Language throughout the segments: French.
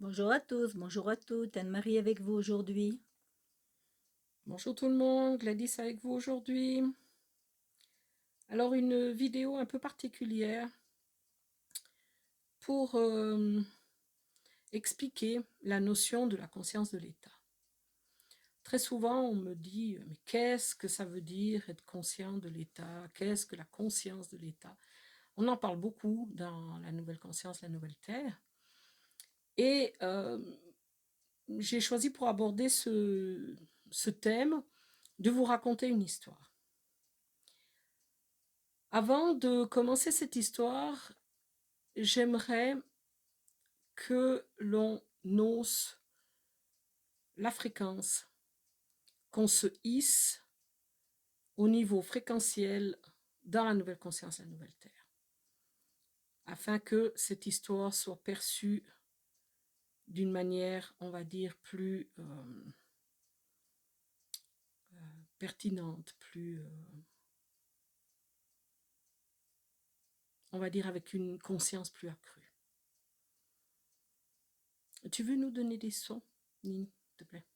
Bonjour à tous, bonjour à toutes. Anne-Marie avec vous aujourd'hui. Bonjour tout le monde, Gladys avec vous aujourd'hui. Alors une vidéo un peu particulière pour expliquer la notion de la conscience de l'État. Très souvent on me dit mais qu'est-ce que ça veut dire être conscient de l'État? Qu'est-ce que la conscience de l'État? On en parle beaucoup dans la nouvelle conscience, la nouvelle terre. Et j'ai choisi pour aborder ce thème de vous raconter une histoire. Avant de commencer cette histoire, j'aimerais que l'on ose la fréquence, qu'on se hisse au niveau fréquentiel dans la nouvelle conscience, la nouvelle terre, afin que cette histoire soit perçue d'une manière, on va dire, plus pertinente, plus, on va dire, avec une conscience plus accrue. Tu veux nous donner des sons, Nine, s'il te plaît?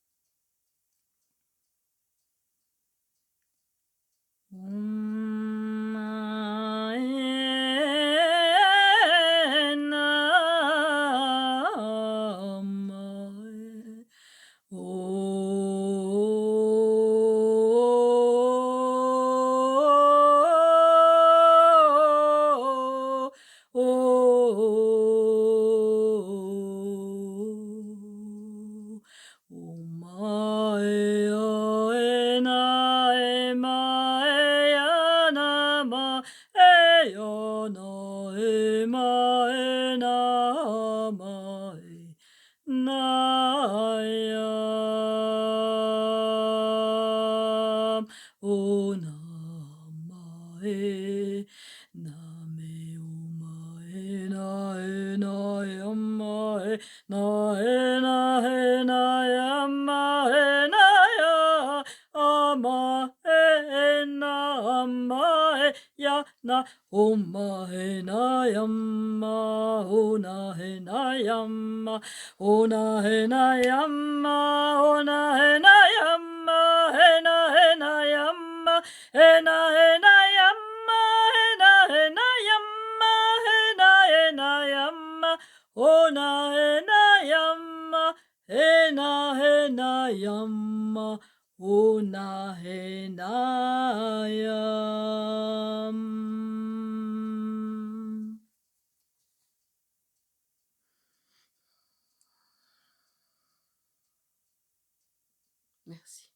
Merci.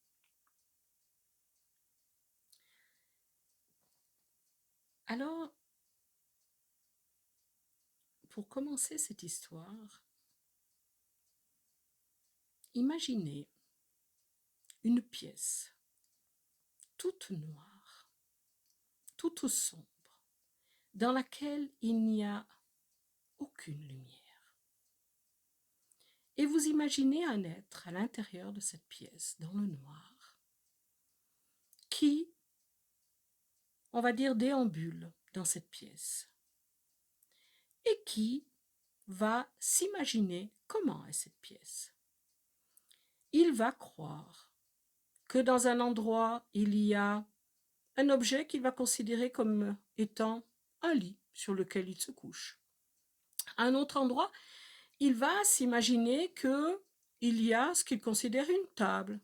Alors, pour commencer cette histoire, imaginez une pièce toute noire, toute sombre, dans laquelle il n'y a aucune lumière. Et vous imaginez un être à l'intérieur de cette pièce, dans le noir, qui, on va dire, déambule dans cette pièce et qui va s'imaginer comment est cette pièce. Il va croire que dans un endroit, il y a un objet qu'il va considérer comme étant un lit sur lequel il se couche. À un autre endroit, il va s'imaginer qu'il y a ce qu'il considère une table,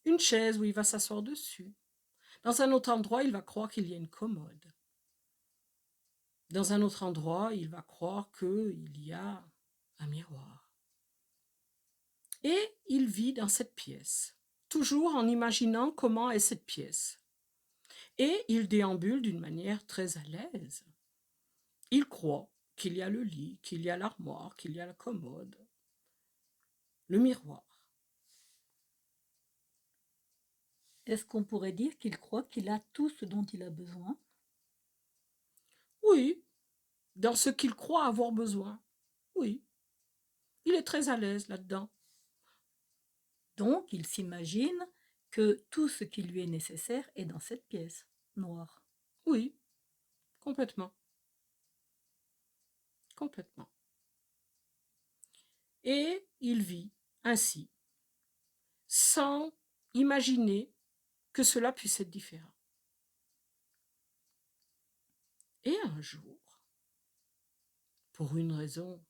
une chaise où il va s'asseoir dessus. Dans un autre endroit, il va croire qu'il y a une commode. Dans un autre endroit, il va croire qu'il y a un miroir. Et il vit dans cette pièce, toujours en imaginant comment est cette pièce. Et il déambule d'une manière très à l'aise. Il croit qu'il y a le lit, qu'il y a l'armoire, qu'il y a la commode, le miroir. Est-ce qu'on pourrait dire qu'il croit qu'il a tout ce dont il a besoin? Oui, dans ce qu'il croit avoir besoin. Oui, il est très à l'aise là-dedans. Donc, il s'imagine que tout ce qui lui est nécessaire est dans cette pièce noire. Oui, complètement. Complètement. Et il vit ainsi, sans imaginer que cela puisse être différent. Et un jour, pour une raison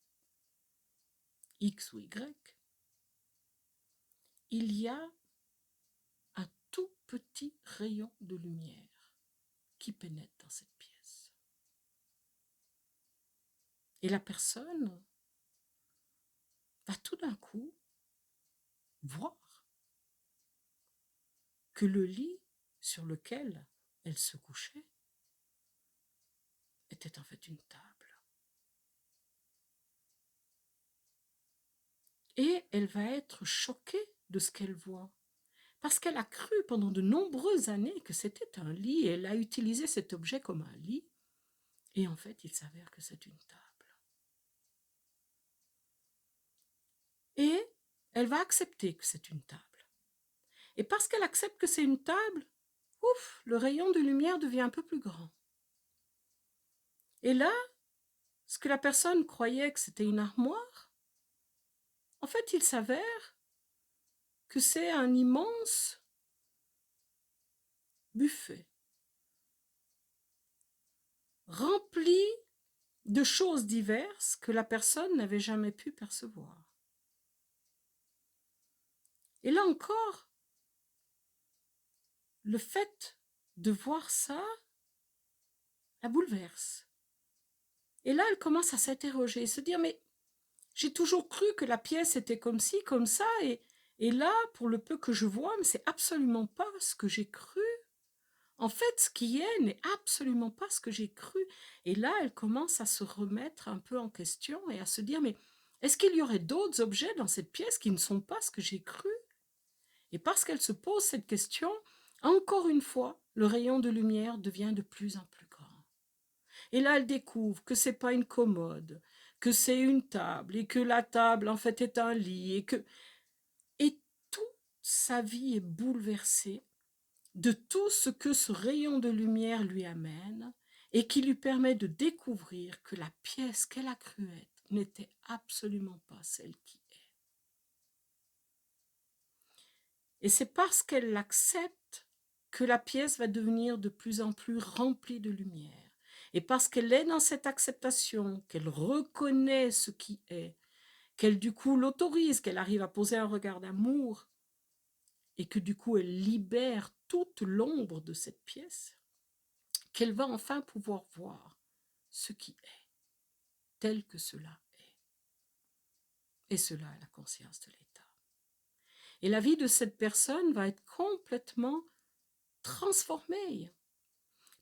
X ou Y, il y a un tout petit rayon de lumière qui pénètre dans cette pièce. Et la personne va tout d'un coup voir que le lit sur lequel elle se couchait était en fait une table. Et elle va être choquée de ce qu'elle voit. Parce qu'elle a cru pendant de nombreuses années que c'était un lit, et elle a utilisé cet objet comme un lit, et en fait il s'avère que c'est une table. Et elle va accepter que c'est une table. Et parce qu'elle accepte que c'est une table, ouf, le rayon de lumière devient un peu plus grand. Et là, ce que la personne croyait que c'était une armoire, en fait il s'avère que c'est un immense buffet rempli de choses diverses que la personne n'avait jamais pu percevoir. Et là encore, le fait de voir ça la bouleverse. Et là, elle commence à s'interroger, se dire, mais j'ai toujours cru que la pièce était comme ci, comme ça, et là, pour le peu que je vois, mais c'est absolument pas ce que j'ai cru. En fait, ce qui est n'est absolument pas ce que j'ai cru. Et là, elle commence à se remettre un peu en question et à se dire, mais est-ce qu'il y aurait d'autres objets dans cette pièce qui ne sont pas ce que j'ai cru? Et parce qu'elle se pose cette question, encore une fois, le rayon de lumière devient de plus en plus grand. Et là, elle découvre que c'est pas une commode, que c'est une table, et que la table, en fait, est un lit, et toute sa vie est bouleversée de tout ce que ce rayon de lumière lui amène, et qui lui permet de découvrir que la pièce qu'elle a cru être n'était absolument pas celle qui est. Et c'est parce qu'elle l'accepte que la pièce va devenir de plus en plus remplie de lumière. Et parce qu'elle est dans cette acceptation, qu'elle reconnaît ce qui est, qu'elle du coup l'autorise, qu'elle arrive à poser un regard d'amour, et que du coup elle libère toute l'ombre de cette pièce, qu'elle va enfin pouvoir voir ce qui est, tel que cela est. Et cela est la conscience de l'état. Et la vie de cette personne va être complètement transformée.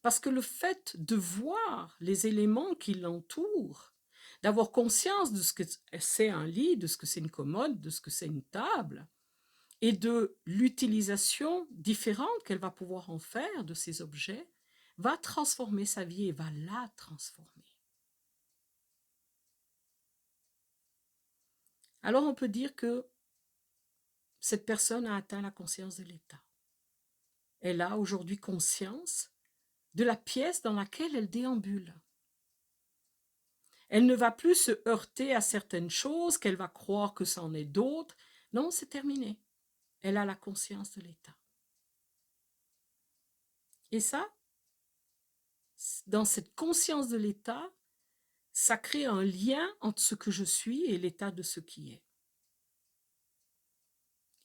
Parce que le fait de voir les éléments qui l'entourent, d'avoir conscience de ce que c'est un lit, de ce que c'est une commode, de ce que c'est une table, et de l'utilisation différente qu'elle va pouvoir en faire de ces objets, va transformer sa vie et va la transformer. Alors on peut dire que cette personne a atteint la conscience de l'état. Elle a aujourd'hui conscience de la pièce dans laquelle elle déambule. Elle ne va plus se heurter à certaines choses, qu'elle va croire que c'en est d'autres. Non, c'est terminé. Elle a la conscience de l'état. Et ça, dans cette conscience de l'état, ça crée un lien entre ce que je suis et l'état de ce qui est.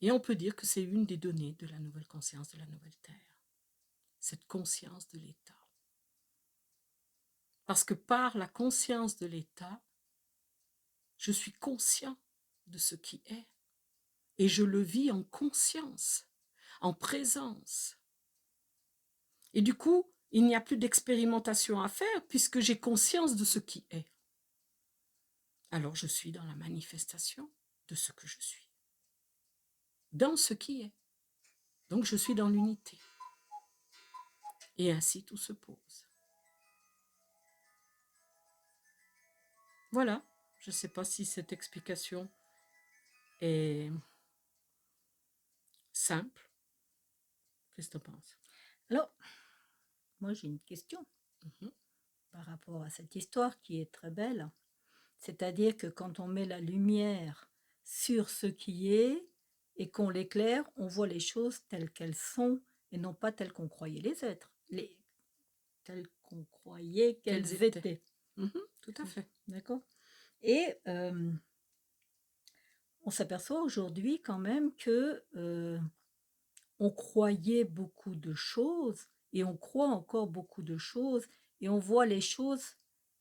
Et on peut dire que c'est une des données de la nouvelle conscience de la nouvelle Terre. Cette conscience de l'état. Parce que par la conscience de l'état, je suis conscient de ce qui est. Et je le vis en conscience, en présence. Et du coup, il n'y a plus d'expérimentation à faire puisque j'ai conscience de ce qui est. Alors je suis dans la manifestation de ce que je suis. Dans ce qui est. Donc je suis dans l'unité. Et ainsi tout se pose. Voilà. Je ne sais pas si cette explication est simple. Qu'est-ce que tu en penses? Alors, moi j'ai une question Mhm. par rapport à cette histoire qui est très belle. C'est-à-dire que quand on met la lumière sur ce qui est et qu'on l'éclaire, on voit les choses telles qu'elles sont et non pas telles qu'on croyait les être, telles qu'on croyait Qu'elles qu'elles étaient. étaient. Tout à fait. D'accord? Et on s'aperçoit aujourd'hui quand même que on croyait beaucoup de choses et on croit encore beaucoup de choses et on voit les choses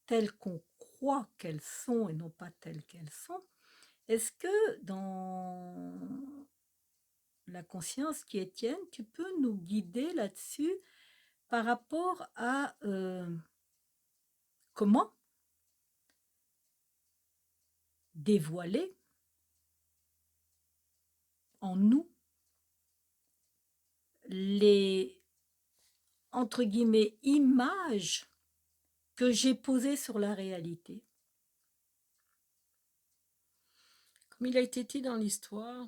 telles qu'on croit qu'elles sont et non pas telles qu'elles sont. Est-ce que dans la conscience qui est tienne, tu peux nous guider là-dessus par rapport à comment dévoiler en nous les, entre guillemets, images que j'ai posées sur la réalité? Comme il a été dit dans l'histoire,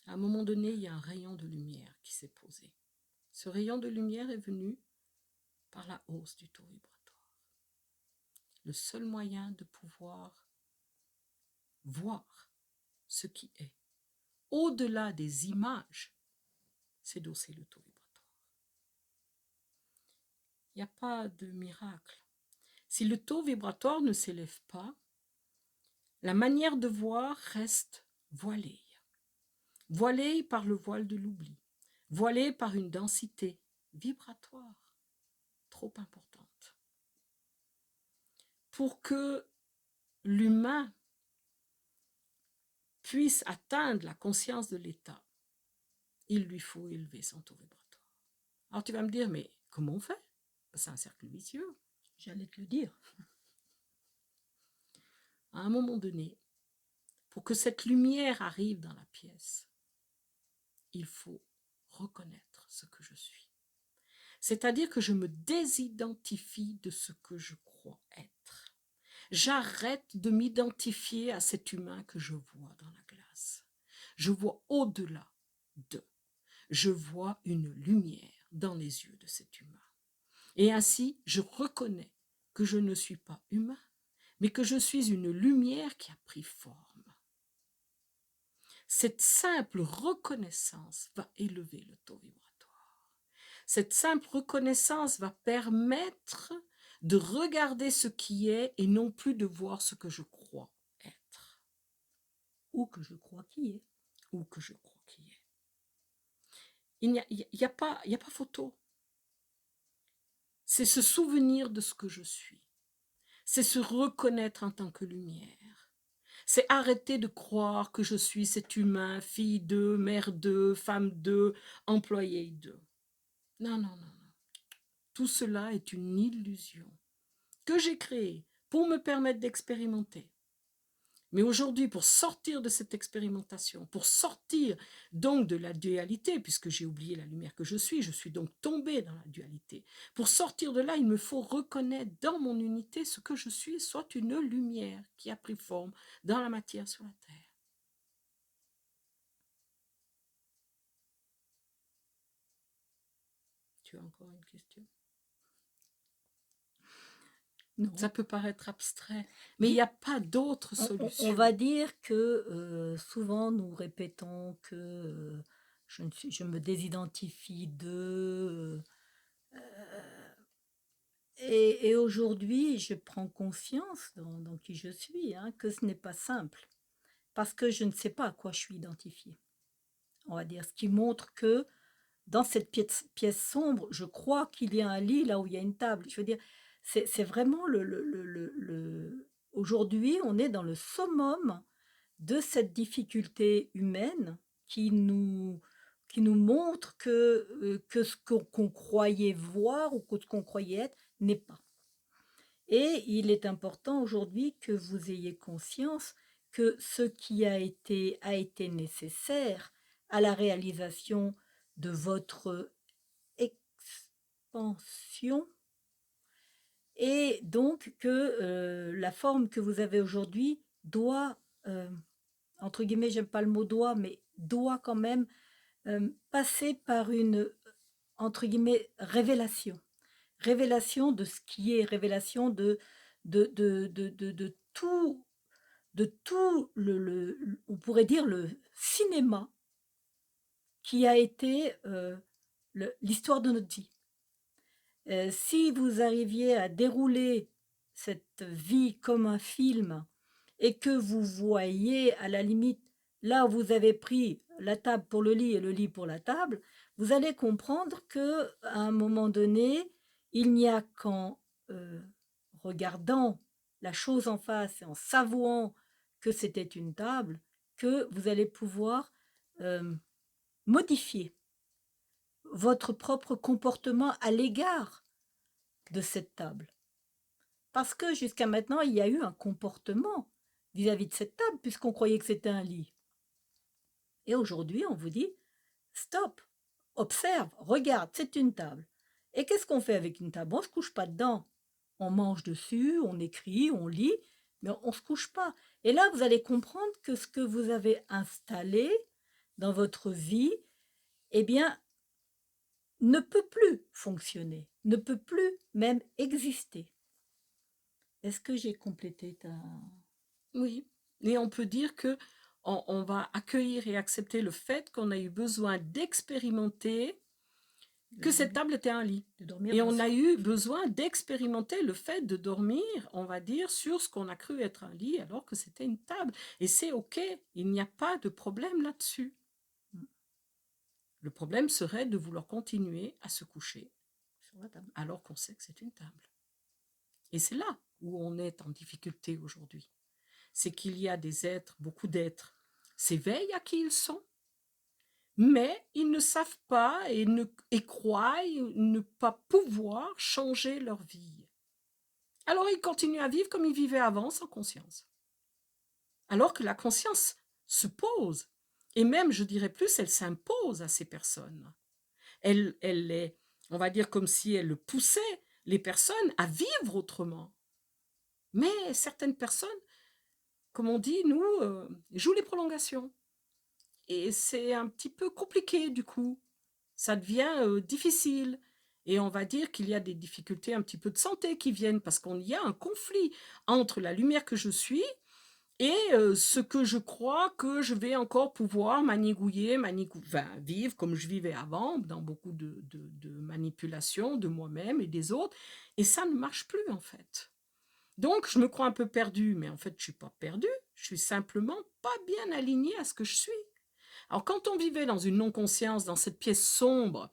à un moment donné, il y a un rayon de lumière qui s'est posé. Ce rayon de lumière est venu par la hausse du taux vibratoire. Le seul moyen de pouvoir voir ce qui est, au-delà des images, c'est d'hausser le taux vibratoire. Il n'y a pas de miracle. Si le taux vibratoire ne s'élève pas, la manière de voir reste voilée. Voilée par le voile de l'oubli, voilée par une densité vibratoire trop importante. Pour que l'humain puisse atteindre la conscience de l'état, il lui faut élever son taux vibratoire. Alors tu vas me dire, mais comment on fait? C'est un cercle vicieux. J'allais te le dire. À un moment donné, pour que cette lumière arrive dans la pièce, il faut reconnaître ce que je suis. C'est-à-dire que je me désidentifie de ce que je crois être. J'arrête de m'identifier à cet humain que je vois dans la glace. Je vois au-delà d'eux. Je vois une lumière dans les yeux de cet humain. Et ainsi, je reconnais que je ne suis pas humain, mais que je suis une lumière qui a pris forme. Cette simple reconnaissance va élever le taux vibratoire. Cette simple reconnaissance va permettre de regarder ce qui est et non plus de voir ce que je crois être. Ou que je crois qui est. Ou que je crois qui est. Il n'y a pas photo. C'est se souvenir de ce que je suis. C'est se reconnaître en tant que lumière. C'est arrêter de croire que je suis cet humain, fille d'eux, mère d'eux, femme d'eux, employé d'eux. Non, non, non, non. Tout cela est une illusion que j'ai créée pour me permettre d'expérimenter. Mais aujourd'hui, pour sortir de cette expérimentation, pour sortir donc de la dualité, puisque j'ai oublié la lumière que je suis donc tombée dans la dualité. Pour sortir de là, il me faut reconnaître dans mon unité ce que je suis, soit une lumière qui a pris forme dans la matière sur la terre. Tu as encore une question? Non. Ça peut paraître abstrait, mais il n'y a pas d'autre solution. On va dire que souvent nous répétons que je me désidentifie d'eux. Et aujourd'hui, je prends conscience dans qui je suis, hein, que ce n'est pas simple. Parce que je ne sais pas à quoi je suis identifiée. On va dire, ce qui montre que dans cette pièce sombre, je crois qu'il y a un lit là où il y a une table. Je veux dire, c'est vraiment aujourd'hui, on est dans le summum de cette difficulté humaine qui nous montre que ce qu'on croyait voir ou que ce qu'on croyait être n'est pas. Et il est important aujourd'hui que vous ayez conscience que ce qui a été nécessaire à la réalisation de votre expansion et donc que la forme que vous avez aujourd'hui doit, entre guillemets, j'aime pas le mot doit, mais doit quand même passer par une, entre guillemets, révélation. Révélation de ce qui est, révélation de tout de tout on pourrait dire le cinéma qui a été, l'histoire de notre vie. Si vous arriviez à dérouler cette vie comme un film et que vous voyez à la limite, là où vous avez pris la table pour le lit et le lit pour la table, vous allez comprendre que à un moment donné, il n'y a qu'en, regardant la chose en face et en savouant que c'était une table, que vous allez pouvoir, modifier votre propre comportement à l'égard de cette table. Parce que jusqu'à maintenant, il y a eu un comportement vis-à-vis de cette table, puisqu'on croyait que c'était un lit. Et aujourd'hui, on vous dit, stop, observe, regarde, c'est une table. Et qu'est-ce qu'on fait avec une table? On ne se couche pas dedans. On mange dessus, on écrit, on lit, mais on ne se couche pas. Et là, vous allez comprendre que ce que vous avez installé dans votre vie, eh bien, ne peut plus fonctionner, ne peut plus même exister. Est-ce que j'ai complété ta... Oui, et on peut dire que on va accueillir et accepter le fait qu'on a eu besoin d'expérimenter que cette table était un lit. de dormir Et dans on a son- eu besoin d'expérimenter le fait de dormir, on va dire, sur ce qu'on a cru être un lit alors que c'était une table. Et c'est OK, il n'y a pas de problème là-dessus. Le problème serait de vouloir continuer à se coucher sur la table. alors qu'on sait que c'est une table. Et c'est là où on est en difficulté aujourd'hui. C'est qu'il y a des êtres, beaucoup d'êtres, s'éveillent à qui ils sont, mais ils ne savent pas et croient ne pas pouvoir changer leur vie. Alors ils continuent à vivre comme ils vivaient avant, sans conscience. Alors que la conscience se pose, et même, je dirais plus, elle s'impose à ces personnes. Elle est, on va dire, comme si elle poussait les personnes à vivre autrement. Mais certaines personnes, comme on dit, nous, jouent les prolongations. Et c'est un petit peu compliqué du coup. Ça devient difficile. Et on va dire qu'il y a des difficultés un petit peu de santé qui viennent parce qu'il y a un conflit entre la lumière que je suis et ce que je crois que je vais encore pouvoir manigouiller, vivre comme je vivais avant, dans beaucoup de manipulations de moi-même et des autres. Et ça ne marche plus en fait. Donc je me crois un peu perdue, mais en fait je ne suis pas perdue, je suis simplement pas bien alignée à ce que je suis. Alors quand on vivait dans une non-conscience, dans cette pièce sombre,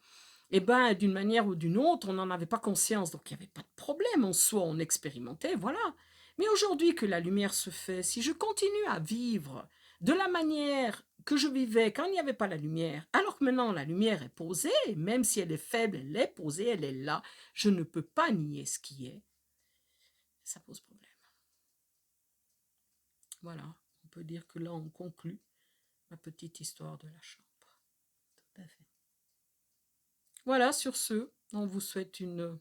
eh ben, d'une manière ou d'une autre, on n'en avait pas conscience, donc il n'y avait pas de problème en soi, on expérimentait, voilà. Mais aujourd'hui que la lumière se fait, si je continue à vivre de la manière que je vivais quand il n'y avait pas la lumière, alors que maintenant la lumière est posée, même si elle est faible, elle est posée, elle est là, je ne peux pas nier ce qui est, ça pose problème. Voilà, on peut dire que là on conclut ma petite histoire de la chambre. Tout à fait. Voilà, sur ce, on vous souhaite une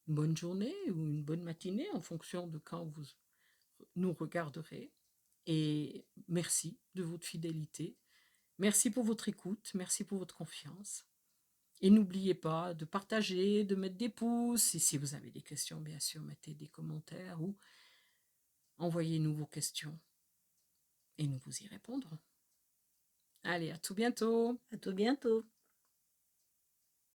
bonne journée ou une bonne matinée en fonction de quand vous nous regarderez. Et merci de votre fidélité. Merci pour votre écoute. Merci pour votre confiance. Et n'oubliez pas de partager, de mettre des pouces. Et si vous avez des questions, bien sûr, mettez des commentaires ou envoyez-nous vos questions. Et nous vous y répondrons. Allez, à tout bientôt. À tout bientôt.